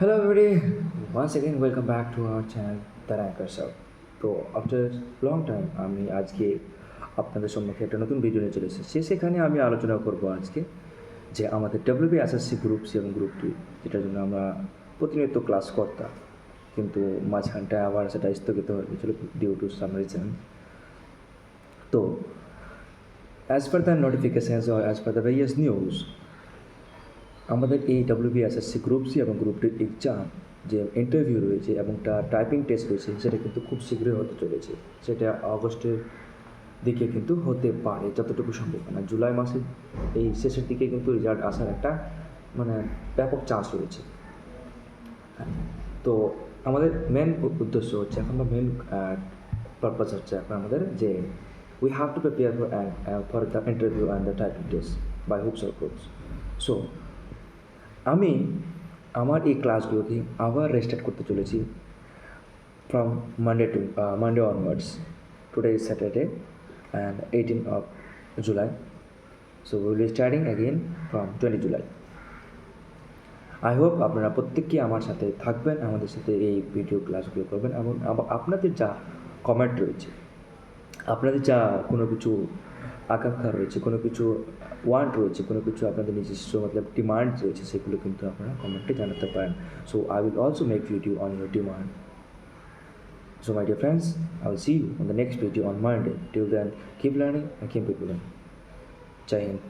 Hello everybody, once again welcome back to our channel The Ranker Show. তো after long time আমি আজকে আপনাদের সম্মুখে একটা নতুন ভিডিও নিয়ে চলে এসেছি। সেখানে আমি আলোচনা করব আজকে যে আমাদের WBSSC গ্রুপ সি এবং গ্রুপ 2 যেটার জন্য আমরা প্রতিনিয়ত ক্লাস করতাম, কিন্তু মাঝখানটায় আবার সেটা স্থগিত হয়ে গেছিলো ডিউ টু সাম রিজন। তো as per the notifications or as per the various news, আমাদের এই WBSSC গ্রুপ সি এবং গ্রুপ 2 এক্সাম যে ইন্টারভিউ রয়েছে এবং তার টাইপিং টেস্ট রয়েছে সেটা কিন্তু খুব শীঘ্রই হতে চলেছে। সেটা অগস্টের দিকে কিন্তু হতে পারে যতটুকু সম্ভব, মানে জুলাই মাসের এই শেষের দিকে কিন্তু রেজাল্ট আসার একটা মানে ব্যাপক চান্স রয়েছে। তো আমাদের মেন উদ্দেশ্য হচ্ছে এখন বা মেন পারপাস হচ্ছে এখন আমাদের যে we have to prepare for the interview and the typing test by hoops or crooks. So আমি আমার এই ক্লাসগুলোকে আবার রেস্টার্ট করতে চলেছি from Monday onwards. Today is Saturday and 18 of July. So we will be starting again from 20 July. I hope আপনারা প্রত্যেকেই আমার সাথে থাকবেন, আমাদের সাথে এই ভিডিও ক্লাসগুলো করবেন এবং আপনাদের যা কমেন্ট রয়েছে, আপনাদের যা কোনো কিছু আকাঙ্ক্ষা রয়েছে, কোনো কিছু ওয়ান্ট রয়েছে, কোনো কিছু আপনাদের নিজস্ব মতলব ডিমান্ড রয়েছে, সেগুলো কিন্তু আপনারা কমেন্টে জানাতে পারেন। So I will also make video on your demand. So my dear friends, I will see you on the next video on Monday. Till then, keep learning and keep improving. Jai Hind.